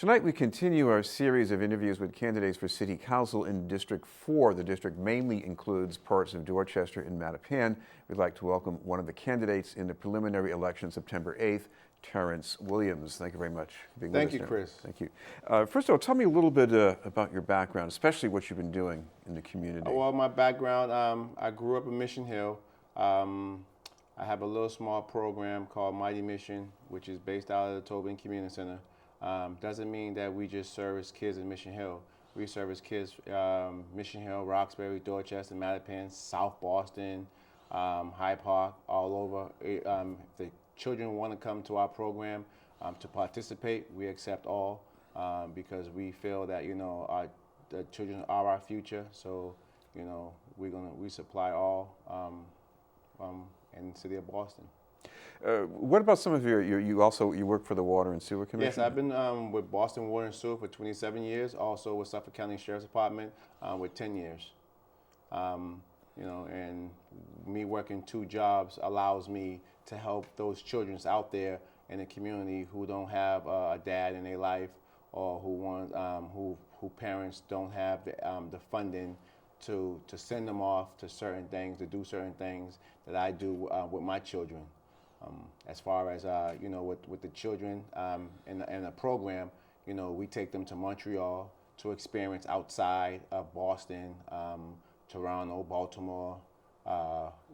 Tonight we continue our series of interviews with candidates for City Council in District 4. The district mainly includes parts of Dorchester and Mattapan. We'd like to welcome one of the candidates in the preliminary election September 8th, Terrance Williams. Thank you very much for being with us. Thank you, Chris. Thank you. First of all, tell me a little bit about your background, especially what you've been doing in the community. Well, my background, I grew up in Mission Hill. I have a little small program called Mighty Mission, which is based out of the Tobin Community Center. Doesn't mean that we just service kids in Mission Hill. We service kids Mission Hill, Roxbury, Dorchester, Mattapan, South Boston, Hyde Park, all over. If the children want to come to our program to participate, we accept all because we feel that the children are our future. So we supply all in the city of Boston. What about some of you work for the Water and Sewer Commission? Yes, I've been with Boston Water and Sewer for 27 years, also with Suffolk County Sheriff's Department with 10 years. And me working 2 jobs allows me to help those children out there in the community who don't have a dad in their life, or who parents don't have the funding to send them off to certain things, to do certain things that I do with my children. As far as with the children in the program, we take them to Montreal to experience outside of Boston, Toronto, Baltimore,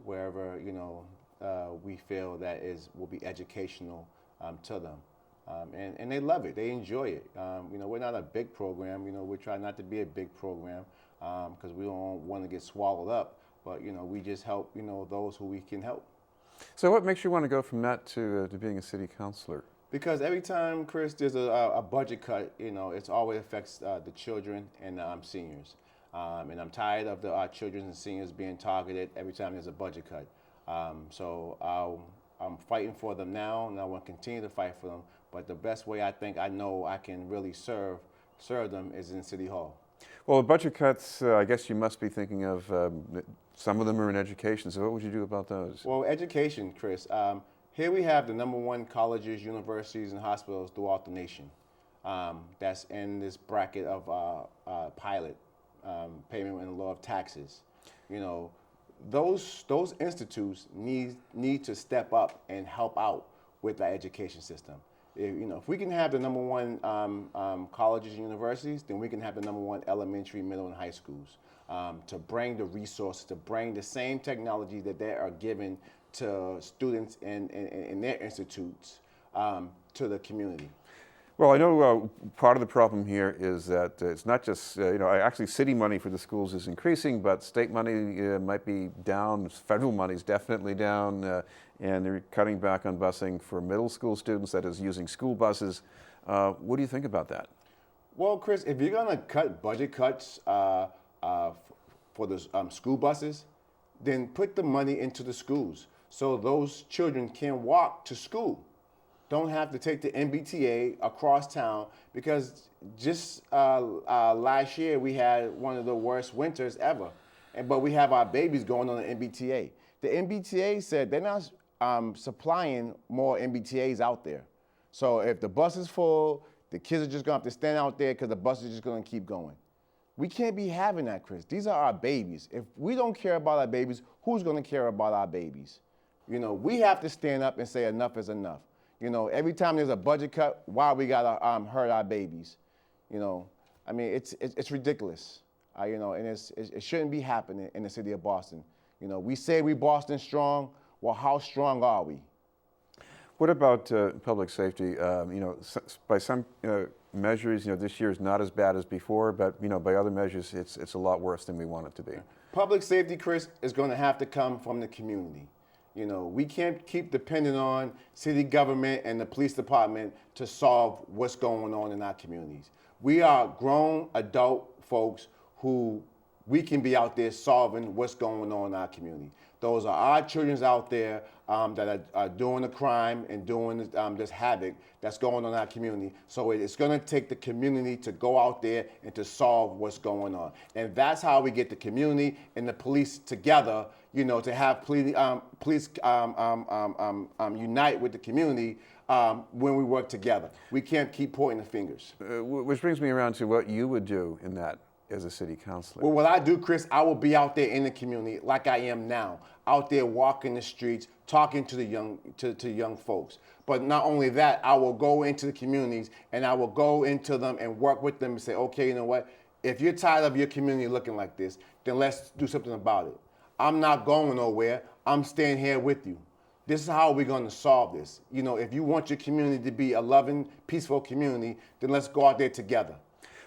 wherever we feel that will be educational to them, and they love it. They enjoy it. We're not a big program. We try not to be a big program because we don't want to get swallowed up. But we just help those who we can help. So what makes you want to go from that to being a city councilor? Because every time, Chris, there's a budget cut, it always affects the children and seniors. And I'm tired of our children and seniors being targeted every time there's a budget cut. So I'm fighting for them now, and I want to continue to fight for them. But the best way I know I can really serve them is in City Hall. Well, budget cuts, I guess you must be thinking of, some of them are in education, so what would you do about those? Well, education, Chris. Here we have the #1 colleges, universities, and hospitals throughout the nation. That's in this bracket of pilot payment in the law of taxes. Those institutes need to step up and help out with the education system. If we can have the #1 colleges and universities, then we can have the #1 elementary, middle, and high schools to bring the resources, to bring the same technology that they are given to students in their institutes to the community. Well, I know part of the problem here is that it's not just, actually city money for the schools is increasing, but state money might be down, federal money is definitely down, and they're cutting back on busing for middle school students, that is using school buses. What do you think about that? Well, Chris, if you're gonna cut budget cuts for the school buses, then put the money into the schools so those children can walk to school. Don't have to take the MBTA across town, because just last year we had one of the worst winters ever. But we have our babies going on the MBTA. The MBTA said they're not supplying more MBTAs out there. So if the bus is full, the kids are just gonna have to stand out there because the bus is just gonna keep going. We can't be having that, Chris. These are our babies. If we don't care about our babies, who's gonna care about our babies? We have to stand up and say enough is enough. Every time there's a budget cut, why we gotta hurt our babies? It's ridiculous. And it shouldn't be happening in the city of Boston. We say we Boston strong. Well, how strong are we? What about public safety? By some measures, this year is not as bad as before, but by other measures, it's a lot worse than we want it to be. Public safety, Chris, is going to have to come from the community. We can't keep depending on city government and the police department to solve what's going on in our communities. We are grown adult folks who we can be out there solving what's going on in our community. Those are our children out there that are doing the crime and doing this havoc that's going on in our community. So it's going to take the community to go out there and to solve what's going on. And that's how we get the community and the police together, you know, to have police unite with the community when we work together. We can't keep pointing the fingers. Which brings me around to what you would do in that as a city councilor. Well, what I do, Chris, I will be out there in the community like I am now, out there walking the streets, talking to the young folks. But not only that, I will go into the communities and I will go into them and work with them and say, okay, you know what? If you're tired of your community looking like this, then let's do something about it. I'm not going nowhere. I'm staying here with you. This is how we're going to solve this. You know, if you want your community to be a loving, peaceful community, then let's go out there together.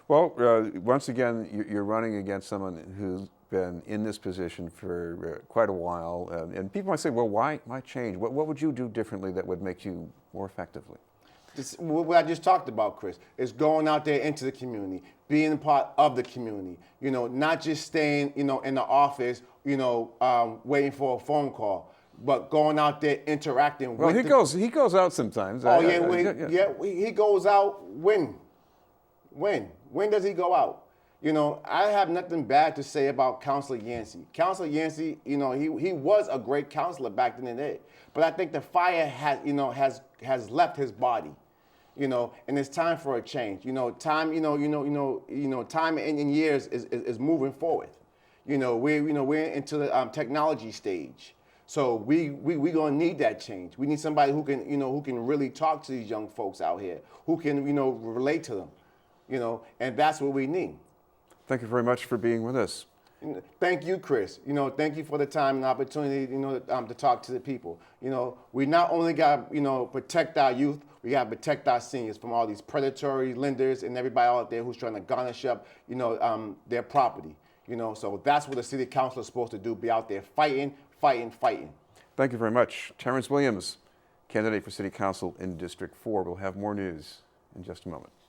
Well, once again, you're running against someone who's been in this position for quite a while. And people might say, well, why change? What would you do differently that would make you more effectively? What I just talked about, Chris, is going out there into the community, being a part of the community, you know, not just staying, you know, in the office, you know, waiting for a phone call, but going out there interacting with he goes out sometimes. Oh, he goes out when? When does he go out? You know, I have nothing bad to say about Councilor Yancey. Councilor Yancey, you know, he was a great councilor back in the day. But I think the fire has left his body. You know, and it's time for a change. You know, time, time in years is moving forward. You know, we're into the technology stage. So we gonna need that change. We need somebody who can really talk to these young folks out here, who can, you know, relate to them. You know, and that's what we need. Thank you very much for being with us. Thank you, Chris. You know, thank you for the time and opportunity, you know, to talk to the people. You know, we not only got, you know, protect our youth, we got to protect our seniors from all these predatory lenders and everybody out there who's trying to garnish up, you know, their property. You know, so that's what a city councilor is supposed to do, be out there fighting. Thank you very much. Terrance Williams, candidate for city council in District 4. We'll have more news in just a moment.